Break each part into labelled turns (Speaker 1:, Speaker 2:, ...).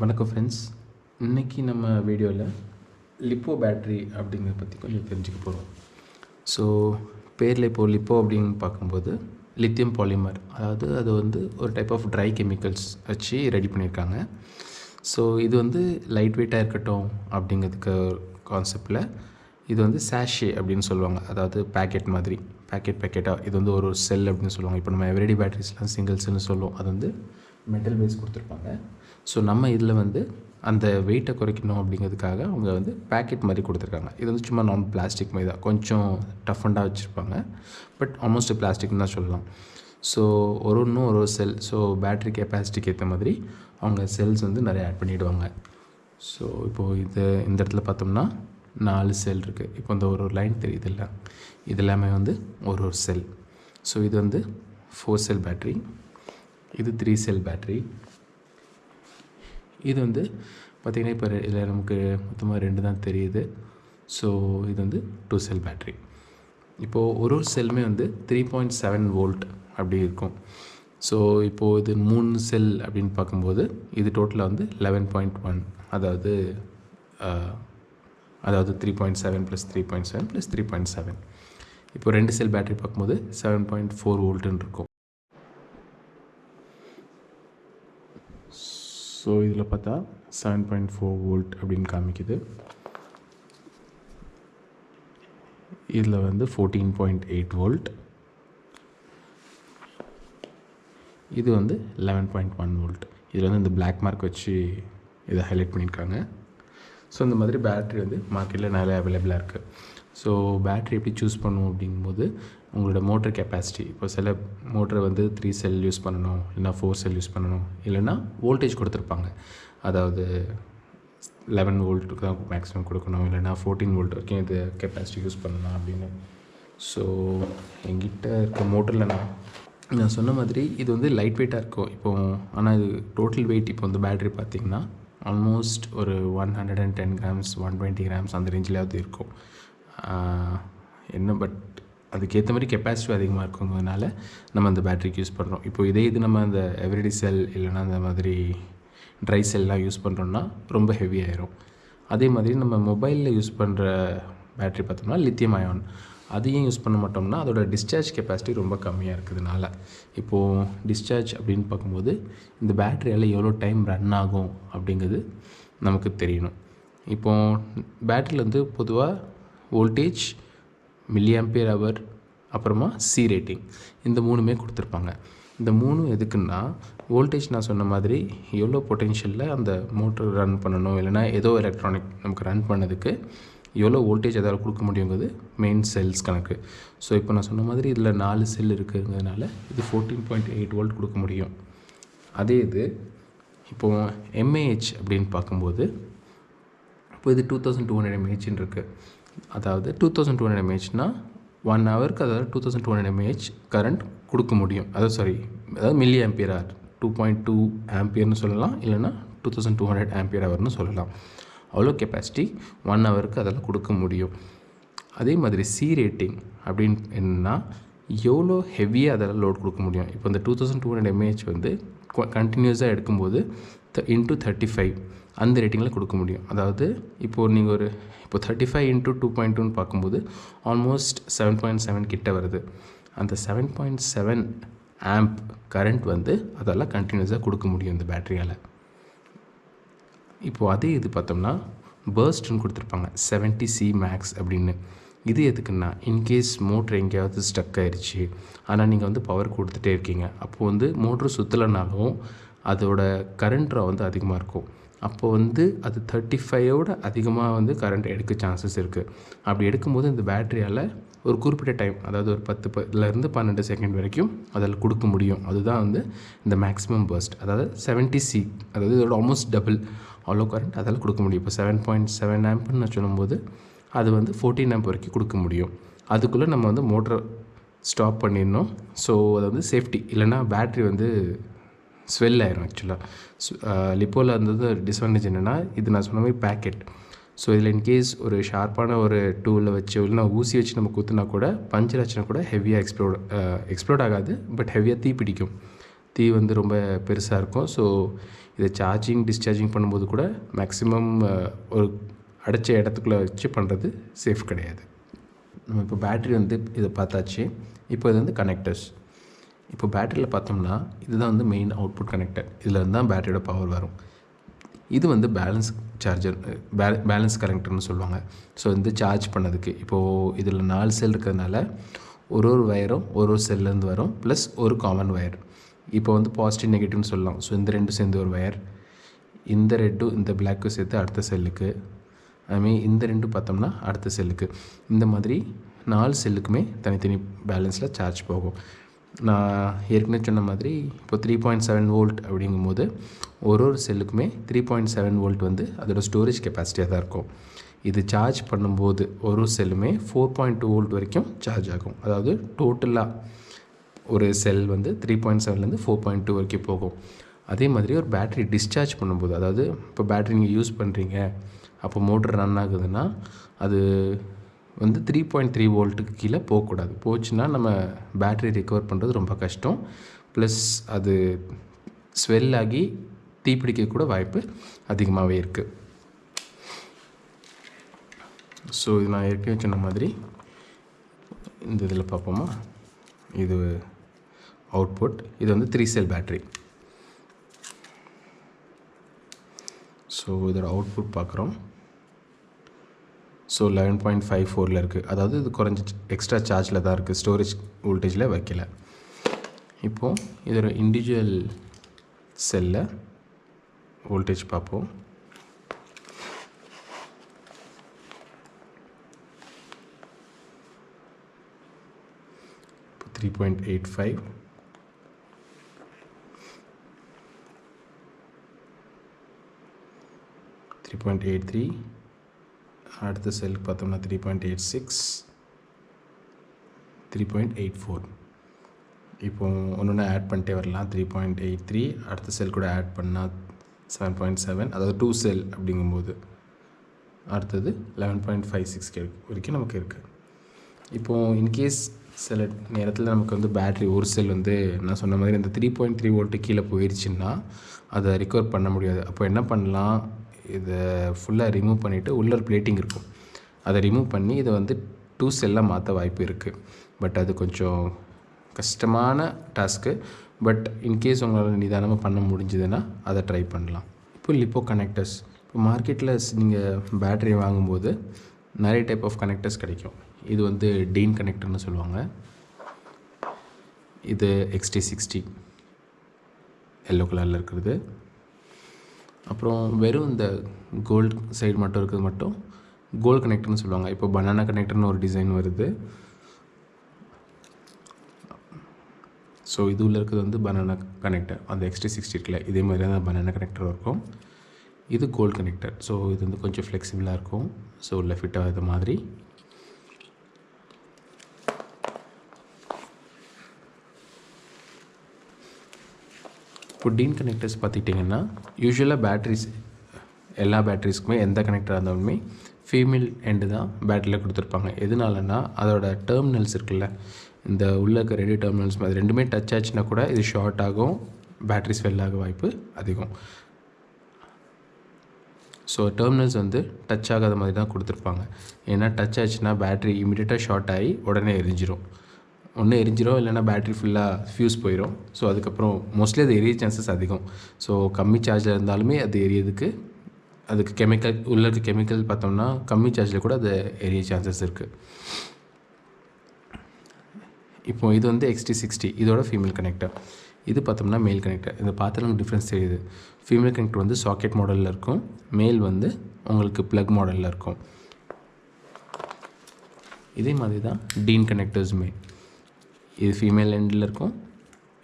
Speaker 1: வணக்கம் ஃப்ரெண்ட்ஸ். இன்றைக்கி நம்ம வீடியோவில் லிப்போ பேட்ரி அப்படிங்கிறத பற்றி கொஞ்சம் தெரிஞ்சுக்க போகிறோம். ஸோ பேரில் இப்போது லிப்போ அப்படின்னு பார்க்கும்போது லித்தியம் பாலிமர், அதாவது அது வந்து ஒரு டைப் ஆஃப் ட்ரை கெமிக்கல்ஸ் வச்சு ரெடி பண்ணியிருக்காங்க. ஸோ இது வந்து லைட் வெயிட்டாக இருக்கட்டும் அப்படிங்கிறதுக்கு கான்செப்டில் இது வந்து சாஷே அப்படின்னு சொல்லுவாங்க. அதாவது பேக்கெட்டாக இது வந்து ஒரு செல் அப்படின்னு சொல்லுவாங்க. இப்போ நம்ம எவ்ரிடே பேட்டரிஸ்லாம் சிங்கிள் செல்னு சொல்லுவோம். அது வந்து மெட்டல் பேஸ் கொடுத்துருப்பாங்க. ஸோ நம்ம இதில் வந்து அந்த வெயிட்டை குறைக்கணும் அப்படிங்கிறதுக்காக அவங்க வந்து பேக்கெட் மாதிரி கொடுத்துருக்காங்க. இது வந்து சும்மா நான் பிளாஸ்டிக் மாதிரி தான், கொஞ்சம் டஃபண்டாக வச்சுருப்பாங்க. பட் ஆல்மோஸ்ட் பிளாஸ்டிக்னு தான் சொல்லலாம். ஸோ இன்னும் ஒரு செல், ஸோ பேட்ரி கெப்பாசிட்டிக்கு ஏற்ற மாதிரி அவங்க செல்ஸ் வந்து நிறைய ஆட் பண்ணிவிடுவாங்க. ஸோ இப்போது இந்த இடத்துல பார்த்தோம்னா 4 செல் இருக்குது. இப்போ இந்த ஒரு லைன் தெரியுது இல்லை, இது எல்லாமே வந்து ஒரு செல். ஸோ இது வந்து 4 செல் பேட்ரி, இது 3 செல் பேட்ரி. இது வந்து பார்த்திங்கன்னா இப்போ இதில் நமக்கு மொத்தமாக 2 தான் தெரியுது. ஸோ இது வந்து 2 செல் பேட்ரி. இப்போது ஒரு செல்லுமே வந்து 3.7 வோல்ட் அப்படி இருக்கும். ஸோ இப்போது இது 3 செல் அப்படின்னு பார்க்கும்போது இது டோட்டலாக வந்து 11.1, அதாவது 3.7 + 3.7 + 3.7. இப்போ 2 செல் பேட்டரி பார்க்கும்போது 7.4 வோல்ட்டுன்னு இருக்கும். ஸோ இதில் பார்த்தா 7.4 வோல்ட் அப்படின்னு காமிக்குது. இதில் வந்து 14.8 வோல்ட், இது வந்து 11.1 வோல்ட். இதில் வந்து இந்த பிளாக் மார்க் வச்சு இதை ஹைலைட் பண்ணியிருக்காங்க. ஸோ இந்த மாதிரி பேட்ரி வந்து மார்க்கெட்டில் நிறைய அவைலபிளாக இருக்குது. ஸோ பேட்ரி எப்படி சூஸ் பண்ணுவோம் அப்படிங்கும்போது உங்களோட மோட்டர் கெப்பாசிட்டி, இப்போ சில மோட்டரை வந்து 3 செல் யூஸ் பண்ணணும், இல்லைனா 4 செல் யூஸ் பண்ணணும், இல்லைனா வோல்டேஜ் கொடுத்துருப்பாங்க. அதாவது 11 வோல்ட்டுக்கு தான் மேக்ஸிமம் கொடுக்கணும், இல்லைனா 14 வோல்ட் வரைக்கும் இது கெப்பாசிட்டி யூஸ் பண்ணலாம் அப்படின்னு. ஸோ எங்கிட்ட இருக்க மோட்டரில் நான் சொன்ன மாதிரி இது வந்து லைட் வெயிட்டாக இருக்கும். இப்போது ஆனால் இது டோட்டல் வெயிட் இப்போ வந்து பேட்ரி பார்த்திங்கன்னா ஆல்மோஸ்ட் ஒரு 110 கிராம்ஸ் 120 கிராம்ஸ் அந்த ரேஞ்சிலாவது இருக்கும். பட் அதுக்கேற்ற மாதிரி கெப்பாசிட்டி அதிகமாக இருக்குங்கிறதுனால நம்ம அந்த பேட்ரிக்கு யூஸ் பண்ணுறோம். இப்போ இது நம்ம அந்த எவ்ரிடே செல் இல்லைனா அந்த மாதிரி ட்ரை செல்லாம் யூஸ் பண்ணுறோன்னா ரொம்ப ஹெவி ஆயிரும். அதே மாதிரி நம்ம மொபைலில் யூஸ் பண்ணுற பேட்ரி பார்த்தோம்னா லித்தியம் அயான், அதையும் யூஸ் பண்ண மாட்டோம்னா அதோட டிஸ்சார்ஜ் கெப்பாசிட்டி ரொம்ப கம்மியாக இருக்கிறதுனால, இப்போது டிஸ்சார்ஜ் அப்படின்னு பார்க்கும்போது இந்த பேட்டரியால் எவ்வளோ டைம் ரன் ஆகும் அப்படிங்கிறது நமக்கு தெரியணும். இப்போது பேட்டரியில் வந்து பொதுவாக வோல்டேஜ், மில்லி ஆம்பியர் ஹவர், அப்புறமா சி ரேட்டிங், இந்த 3மே கொடுத்துருப்பாங்க. இந்த 3 எதுக்குன்னா வோல்டேஜ் நான் சொன்ன மாதிரி எவ்வளோ பொட்டென்ஷியலில் அந்த மோட்டர் ரன் பண்ணணும், இல்லைனா ஏதோ எலக்ட்ரானிக் நமக்கு ரன் பண்ணதுக்கு எவ்வளோ வோல்டேஜ் அதால் கொடுக்க முடியுங்கிறது மெயின் செல்ஸ் கணக்கு. ஸோ இப்போ நான் சொன்ன மாதிரி இதில் 4 செல் இருக்குங்கிறதுனால இது 14.8 வோல்ட் கொடுக்க முடியும். அதே இது இப்போது எம்ஏஹெச் அப்படின்னு பார்க்கும்போது இப்போ இது 2200 mAhன்னு இருக்குது. அதாவது 2200 mAhனால் 1 ஹவருக்கு, அதாவது 2200 mAh கரண்ட் கொடுக்க முடியும். அதாவது மில்லி ஆம்பியர் ஹவர் 2.2 ஆம்பியர்னு சொல்லலாம், இல்லைனா 2200 ஆம்பியர் ஹவர்னு சொல்லலாம். அவ்வளோ கெப்பாசிட்டி 1 ஹவருக்கு அதெல்லாம் கொடுக்க முடியும். அதே மாதிரி சி ரேட்டிங் அப்படின்னு என்னென்னா எவ்வளோ ஹெவியாக அதெல்லாம் லோட் கொடுக்க முடியும். இப்போ இந்த 2200 mAh வந்து கண்டினியூஸாக எடுக்கும்போது இன்ட்டு 35 அந்த ரேட்டிங்கில் கொடுக்க முடியும். அதாவது இப்போது நீங்கள் இப்போ 35 × 2.2ன்னு பார்க்கும்போது ஆல்மோஸ்ட் 7.7 கிட்ட வருது. அந்த 7.7 ஆம்ப் கரண்ட் வந்து அதெல்லாம் கண்டினியூஸாக கொடுக்க முடியும் இந்த பேட்டரியால். இப்போது அதே இது பார்த்தோம்னா பர்ஸ்ட்னு கொடுத்துருப்பாங்க 70C மேக்ஸ் அப்படின்னு. இது எதுக்குன்னா இன்கேஸ் மோட்ரு எங்கேயாவது ஸ்டக் ஆயிடுச்சு, ஆனால் நீங்கள் வந்து பவர் கொடுத்துட்டே இருக்கீங்க, அப்போது வந்து மோட்ரு சுற்றலைனாலும் அதோட கரண்ட் வந்து அதிகமாக இருக்கும். அப்போது வந்து அது 35ஓட அதிகமாக வந்து கரண்ட் எடுக்க சான்சஸ் இருக்குது. அப்படி எடுக்கும்போது இந்த பேட்டரியால் ஒரு குறிப்பிட்ட டைம், அதாவது ஒரு 10 12 செகண்ட் வரைக்கும் அதில் கொடுக்க முடியும். அதுதான் வந்து இந்த மேக்ஸிமம் பர்ஸ்ட். அதாவது 70C, அதாவது இதோட ஆல்மோஸ்ட் டபுள் அவ்வளோ கரண்ட் அதில் கொடுக்க முடியும். இப்போ 7.7 ஆம்ப்னு நான் சொல்லும்போது அது வந்து 14 ஆம்ப் வரைக்கும் கொடுக்க முடியும். அதுக்குள்ளே நம்ம வந்து மோட்டரை ஸ்டாப் பண்ணிடணும். ஸோ அது வந்து சேஃப்டி, இல்லைனா பேட்ரி வந்து ஸ்வெல் ஆயிரும். ஆக்சுவலாக லிப்போவில் இருந்தது டிஸ்அட்வான்டேஜ் என்னென்னா, இது நான் சொன்ன மாதிரி பேக்கெட். ஸோ இதில் இன்கேஸ் ஒரு ஷார்ப்பான ஒரு டூலில் வச்சு இல்லைனா ஊசி வச்சு நம்ம குத்துனா கூட பஞ்சர் ஆச்சுன்னா கூட ஹெவியாக எக்ஸ்ப்ளோட் ஆகாது, பட் ஹெவியாக தீ தீ வந்து ரொம்ப பெருசாக இருக்கும். ஸோ இதை சார்ஜிங் டிஸ்சார்ஜிங் பண்ணும்போது கூட மேக்ஸிமம் ஒரு அடைச்ச இடத்துக்குள்ளே வச்சு பண்ணுறது சேஃப் கிடையாது. நம்ம இப்போ பேட்ரி வந்து இதை பார்த்தாச்சு. இப்போ இது வந்து கனெக்டர்ஸ். இப்போ பேட்டரியில் பார்த்தோம்னா இதுதான் வந்து மெயின் அவுட்புட் கனெக்டர். இதில் இருந்து தான் பேட்டரியோட பவர் வரும். இது வந்து பேலன்ஸ் சார்ஜர், பேலன்ஸ் கனெக்டர்னு சொல்லுவாங்க. ஸோ வந்து சார்ஜ் பண்ணதுக்கு இப்போது இதில் 4 செல் இருக்கிறதுனால ஒரு வயரும் ஒரு செல்லேருந்து வரும், ப்ளஸ் ஒரு காமன் வயர். இப்போ வந்து பாசிட்டிவ் நெகட்டிவ்னு சொல்லலாம். ஸோ இந்த ரெண்டும் சேர்ந்து ஒரு வயர், இந்த ரெட்டும் இந்த பிளாக்கும் சேர்த்து அடுத்த செல்லுக்கு, அதுமாரி இந்த ரெண்டும் பார்த்தோம்னா அடுத்த செல்லுக்கு. இந்த மாதிரி 4 செல்லுக்குமே தனித்தனி பேலன்ஸில் சார்ஜ் போகும். நான் ஏற்கனவே சொன்ன மாதிரி இப்போ 3.7 வோல்ட் அப்படிங்கும்போது ஒரு செல்லுக்குமே 3.7 வோல்ட் வந்து அதோடய ஸ்டோரேஜ் கெப்பாசிட்டியாக தான் இருக்கும். இது சார்ஜ் பண்ணும்போது ஒரு செல்லுமே 4.2 வோல்ட் வரைக்கும் சார்ஜ் ஆகும். அதாவது டோட்டலாக ஒரு செல் வந்து 3.7லேருந்து 4.2 வரைக்கும் போகும். அதே மாதிரி ஒரு பேட்ரி டிஸ்சார்ஜ் பண்ணும்போது, அதாவது இப்போ பேட்ரி நீங்கள் யூஸ் பண்ணுறீங்க, அப்போ மோட்டர் ரன் ஆகுதுன்னா அது வந்து 3.3 வோல்ட்டுக்கு கீழே போகக்கூடாது. போச்சுன்னா நம்ம பேட்ரி ரிகவர் பண்ணுறது ரொம்ப கஷ்டம். ப்ளஸ் அது ஸ்வெல் ஆகி தீப்பிடிக்க கூட வாய்ப்பு அதிகமாகவே இருக்குது. ஸோ இது நான் ஏற்கனவே சொன்ன மாதிரி இந்த இதில் பார்ப்போமா, இது அவுட்புட், இது வந்து 3 செல் பேட்ரி. ஸோ இதோட அவுட்புட் பார்க்குறோம். ஸோ 11.54 இருக்குது. அதாவது இது குறைஞ்ச எக்ஸ்ட்ரா சார்ஜில் தான் இருக்குது, ஸ்டோரேஜ் வோல்டேஜில் வைக்கல. இப்போது இதோட இண்டிவிஜுவல் செல்லில் வோல்டேஜ் பார்ப்போம். இப்போ 3.85, 3.83, அடுத்த செல்லுக்கு பார்த்தோம்னா 3.86, 3.84. இப்போ ஒன்று ஆட் பண்ணிட்டே வரலாம். 3.83 அடுத்த செல் கூட ஆட் பண்ணால் 7.7, அதாவது 2 செல் அப்படிங்கும்போது அடுத்தது 11.56 வரைக்கும் நமக்கு இருக்குது. இப்போது இன்கேஸ் சில நேரத்தில் நமக்கு வந்து பேட்ரி ஒரு செல் வந்து நான் சொன்ன மாதிரி இந்த 3.3 வோல்ட்டு கீழே போயிடுச்சுன்னா அதை ரிகவர் பண்ண முடியாது. அப்போ என்ன பண்ணலாம், இதை ஃபுல்லாக ரிமூவ் பண்ணிவிட்டு உள்ள பிளேட்டிங் இருக்கும், அதை ரிமூவ் பண்ணி இதை வந்து 2 செல்லாக மாற்ற வாய்ப்பு இருக்குது. பட் அது கொஞ்சம் கஷ்டமான டாஸ்க்கு. பட் இன்கேஸ் உங்களால் நிதானமாக பண்ண முடிஞ்சதுன்னா அதை ட்ரை பண்ணலாம். இப்போ லிப்போ கனெக்டர்ஸ், இப்போ மார்க்கெட்டில் நீங்கள் பேட்ரி வாங்கும்போது நிறைய டைப் ஆஃப் கனெக்டர்ஸ் கிடைக்கும். இது வந்து டீன் கனெக்டர்னு சொல்லுவாங்க. இது XT60 எல்லோ கலரில் இருக்கிறது. அப்புறம் வெறும் இந்த கோல்டு சைடு மட்டும் இருக்கிறது மட்டும் கோல்டு கனெக்டர்னு சொல்லுவாங்க. இப்போ பனானா கனெக்டர்னு ஒரு டிசைன் வருது. ஸோ இது உள்ள இருக்கிறது வந்து பனானா கனெக்டர். அந்த XT60 இருக்குல்ல, இதே மாதிரி தான் பனானா கனெக்டர் இருக்கும். இது கோல்டு கனெக்டர். ஸோ இது வந்து கொஞ்சம் ஃப்ளெக்சிபிளாக இருக்கும். ஸோ உள்ள ஃபிட் ஆகாத மாதிரி. இப்போ டீன் கனெக்டர்ஸ் பார்த்துக்கிட்டிங்கன்னா யூஸ்வலாக பேட்ரிஸ், எல்லா பேட்ரிஸ்க்குமே எந்த கனெக்டராக இருந்தாலுமே ஃபீமேல் எண்டு தான் பேட்டரியில் கொடுத்துருப்பாங்க. எதனாலன்னா அதோட டெர்மினல்ஸ் இருக்குல்ல, இந்த உள்ளே இருக்க 2 டெர்மினல்ஸ் அது ரெண்டுமே டச் ஆச்சுன்னா கூட இது ஷார்ட் ஆகும், பேட்ரி ஸ்வெல் ஆக வாய்ப்பு அதிகம். ஸோ டெர்மினல்ஸ் வந்து டச் ஆகாத மாதிரி தான் கொடுத்துருப்பாங்க. ஏன்னா டச் ஆச்சுன்னா பேட்ரி இமீடியட்டாக ஷார்ட் ஆகி உடனே எரிஞ்சிரும். ஒன்று எரிஞ்சிரும், இல்லைனா பேட்ரி ஃபுல்லாக ஃபியூஸ் போயிடும். ஸோ அதுக்கப்புறம் மோஸ்ட்லி அது எரிய சான்சஸ் அதிகம். ஸோ கம்மி சார்ஜில் இருந்தாலுமே அது எரியதுக்கு, அதுக்கு கெமிக்கல் உள்ள இருக்க கெமிக்கல் பார்த்தோம்னா கம்மி சார்ஜில் கூட அது எரிய சான்சஸ் இருக்குது. இப்போது இது வந்து XT60, இதோட ஃபீமேல் கனெக்டர். இது பார்த்தோம்னா மேல் கனெக்டர். இதை பார்த்தாலும் டிஃப்ரென்ஸ் தெரியுது. ஃபீமேல் கனெக்டர் வந்து சாக்கெட் மாடலில் இருக்கும், மேல் வந்து உங்களுக்கு ப்ளக் மாடலில் இருக்கும். இதே மாதிரி தான் டீன் கனெக்டர்ஸுமே. இது ஃபீமேல் எண்டில் இருக்கும்,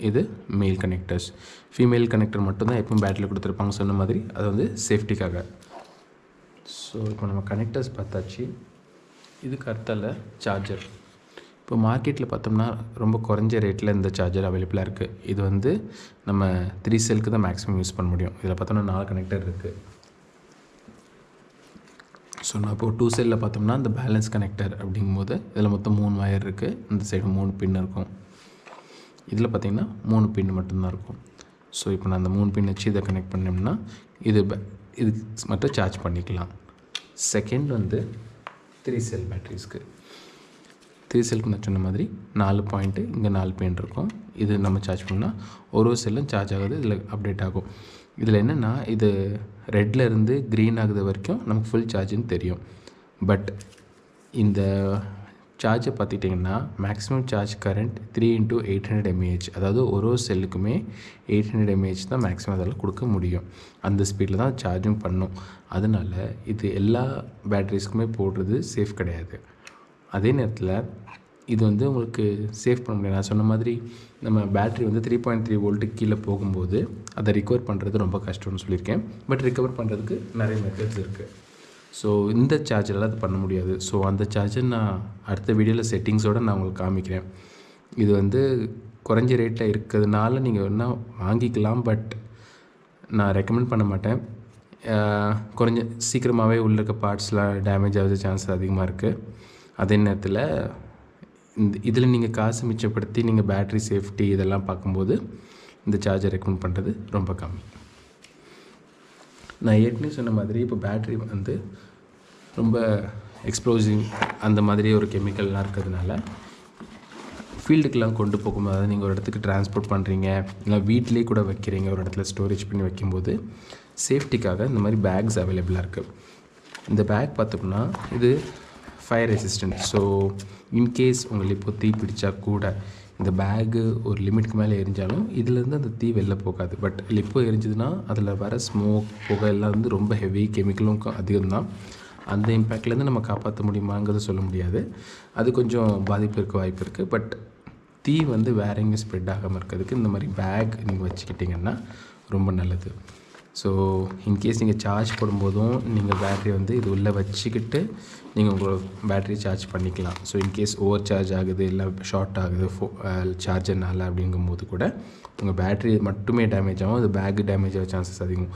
Speaker 1: இது மேல் கனெக்டர்ஸ். ஃபீமேல் கனெக்டர் மட்டும்தான் எப்பவும் பேட்டரியில் கொடுத்துருப்பாங்க சொன்ன மாதிரி, அது வந்து சேஃப்டிக்காக. ஸோ இப்போ நம்ம கனெக்டர்ஸ் பார்த்தாச்சு. இதுக்கு அடுத்தால சார்ஜர். இப்போ மார்க்கெட்டில் பார்த்தோம்னா ரொம்ப குறைஞ்ச ரேட்டில் இந்த சார்ஜர் அவைலபிளாக இருக்குது. இது வந்து நம்ம 3 செல்லுக்கு தான் மேக்ஸிமம் யூஸ் பண்ண முடியும். இதில் பார்த்தோம்னா 4 கனெக்டர் இருக்குது. ஸோ நான் இப்போ 2 செல்லில் பார்த்தோம்னா இந்த பேலன்ஸ் கனெக்டர் அப்படிங்கும்போது இதில் மொத்தம் 3 வயர் இருக்குது. இந்த சைடு 3 பின் இருக்கும். இதில் பார்த்திங்கன்னா 3 பின் மட்டும்தான் இருக்கும். ஸோ இப்போ நான் அந்த 3 பின் வச்சு இதை கனெக்ட் பண்ணோம்னா இது மட்டும் சார்ஜ் பண்ணிக்கலாம். செகண்ட் வந்து 3 செல் பேட்டரிஸ்க்கு. 3 செல்க்கு நான் சொன்ன மாதிரி 4 பாயிண்ட்டு இங்கே 4 பின் இருக்கும். இது நம்ம சார்ஜ் பண்ணால் ஒரு செல்லும் சார்ஜ் ஆகுது, இதில் அப்டேட் ஆகும். இதில் என்னென்னா இது ரெட்டில் இருந்து க்ரீன் ஆகுது வரைக்கும் நமக்கு ஃபுல் சார்ஜுன்னு தெரியும். பட் இந்த சார்ஜை பார்த்துட்டிங்கன்னா மேக்ஸிமம் சார்ஜ் கரண்ட் 3 × 800 mAh, அதாவது ஒரு செல்லுக்குமே 800 mAh தான் மேக்ஸிமம் அதில் கொடுக்க முடியும். அந்த ஸ்பீடில் தான் சார்ஜும் பண்ணும். அதனால் இது எல்லா பேட்டரிஸ்க்குமே போடுறது சேஃப் கிடையாது. அதே நேரத்தில் இது வந்து உங்களுக்கு சேஃப் பண்ண முடியாது. நான் சொன்ன மாதிரி நம்ம பேட்ரி வந்து 3.3 வோல்ட்டுக்கு கீழே போகும்போது அதை ரிகவர் பண்ணுறது ரொம்ப கஷ்டம்னு சொல்லியிருக்கேன். பட் ரிகவர் பண்ணுறதுக்கு நிறைய மெத்தட்ஸ் இருக்குது. ஸோ இந்த சார்ஜரெலாம் அது பண்ண முடியாது. ஸோ அந்த சார்ஜர் நான் அடுத்த வீடியோவில் செட்டிங்ஸோடு நான் உங்களுக்கு காமிக்கிறேன். இது வந்து குறைஞ்ச ரேட்டில் இருக்கிறதுனால நீங்கள் வேணால் வாங்கிக்கலாம். பட் நான் ரெக்கமெண்ட் பண்ண மாட்டேன். கொஞ்சம் சீக்கிரமாகவே உள்ள இருக்க பார்ட்ஸ்லாம் டேமேஜ் ஆகுது சான்ஸ் அதிகமாக இருக்குது. அதே நேரத்தில் இதில் நீங்கள் காசு மிச்சப்படுத்தி நீங்கள் பேட்ரி சேஃப்டி இதெல்லாம் பார்க்கும்போது இந்த சார்ஜர் ரெக்கமெண்ட் பண்ணுறது ரொம்ப கம்மி. நான் ஏற்கனவே சொன்ன மாதிரி இப்போ பேட்ரி வந்து ரொம்ப எக்ஸ்ப்ளோசிவ் அந்த மாதிரி ஒரு கெமிக்கல்லாம் இருக்கிறதுனால ஃபீல்டுக்கெலாம் கொண்டு போகும்போது, அதாவது நீங்கள் ஒரு இடத்துக்கு ட்ரான்ஸ்போர்ட் பண்ணுறீங்க இல்லை வீட்டிலே கூட வைக்கிறீங்க, ஒரு இடத்துல ஸ்டோரேஜ் பண்ணி வைக்கும்போது சேஃப்டிக்காக இந்த மாதிரி பேக்ஸ் அவைலபிளாக இருக்குது. இந்த பேக் பார்த்தோம்னா இது ஃபயர் ரெசிஸ்டன்ட். ஸோ இன்கேஸ் உங்களுக்கு இப்போ தீ பிடிச்சா கூட இந்த பேகு ஒரு லிமிட்டுக்கு மேலே எரிஞ்சாலும் இதிலேருந்து அந்த தீ வெளில போகாது. பட் லிப்போ எரிஞ்சதுன்னா அதில் வர ஸ்மோக் புகை எல்லாம் வந்து ரொம்ப ஹெவி, கெமிக்கலும் அதிகம்தான். அந்த இம்பேக்ட்லேருந்து நம்ம காப்பாற்ற முடியுமாங்கிறத சொல்ல முடியாது. அது கொஞ்சம் பாதிப்பு இருக்க வாய்ப்பு இருக்குது. பட் தீ வந்து வேற எங்கேயும் ஸ்ப்ரெட் ஆகாமல் இருக்கிறதுக்கு இந்த மாதிரி பேக் நீங்கள் வச்சுக்கிட்டிங்கன்னா ரொம்ப நல்லது. ஸோ இன்கேஸ் நீங்கள் சார்ஜ் போடும்போதும் நீங்கள் பேட்ரி வந்து இது உள்ளே வச்சுக்கிட்டு நீங்கள் உங்கள் பேட்ரி சார்ஜ் பண்ணிக்கலாம். ஸோ இன்கேஸ் ஓவர் சார்ஜ் ஆகுது இல்லை ஷார்ட் ஆகுது சார்ஜர்னால அப்படிங்கும்போது கூட உங்கள் பேட்ரி மட்டுமே டேமேஜ் ஆகும், அது பேக்கு டேமேஜ் ஆக சான்சஸ் அதிகம்.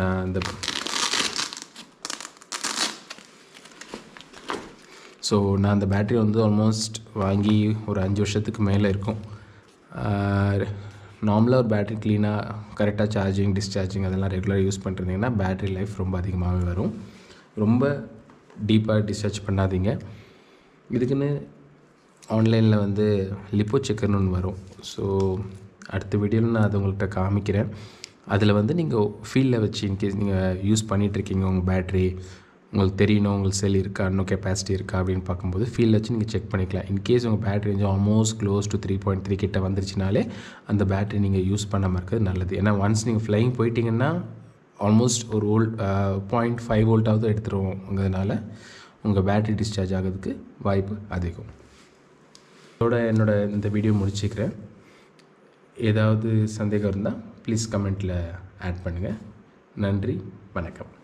Speaker 1: நான் அந்த பேட்ரி வந்து ஆல்மோஸ்ட் வாங்கி ஒரு 5 வருஷத்துக்கு மேலே இருக்கும். நார்மலாக ஒரு பேட்ரி க்ளீனாக கரெக்டாக சார்ஜிங் டிஸ்சார்ஜிங் அதெல்லாம் ரெகுலராக யூஸ் பண்ணிருந்தீங்கன்னா பேட்ரி லைஃப் ரொம்ப அதிகமாகவே வரும். ரொம்ப டீப்பாக டிஸ்சார்ஜ் பண்ணாதீங்க. இதுக்குன்னு ஆன்லைனில் வந்து லிப்போ செக்கர்னு ஒன்று வரும். ஸோ அடுத்த வீடியோவில் நான் அதை உங்கள்கிட்ட காமிக்கிறேன். அதில் வந்து நீங்கள் ஃபீல்டில் வச்சு இன்கேஸ் நீங்கள் யூஸ் பண்ணிகிட்ருக்கீங்க, உங்கள் பேட்ரி உங்களுக்கு தெரியணும் உங்களுக்கு செல் இருக்கா, இன்னும் கெப்பாசிட்டி இருக்கா அப்படின்னு பார்க்கும்போது ஃபீல்டில் வச்சு நீங்கள் செக் பண்ணிக்கலாம். இன்கேஸ் உங்கள் பேட்ரி வந்து ஆல்மோஸ்ட் க்ளோஸ் டு 3.3 கிட்ட வந்துருச்சுனாலே அந்த பேட்ரி நீங்கள் யூஸ் பண்ணாமல் இருக்கிறது நல்லது. ஏன்னா ஒன்ஸ் நீங்கள் ஃப்ளைங் போயிட்டீங்கன்னா ஆல்மோஸ்ட் ஒரு 0.5 வோல்ட்டாவது எடுத்துருவோங்கிறதுனால உங்கள் பேட்ரி டிஸ்சார்ஜ் ஆகிறதுக்கு வாய்ப்பு அதிகம். என்னோட இந்த வீடியோ முடிச்சுக்கிறேன். ஏதாவது சந்தேகம் இருந்தால் ப்ளீஸ் கமெண்ட்டில் ஆட் பண்ணுங்கள். நன்றி, வணக்கம்.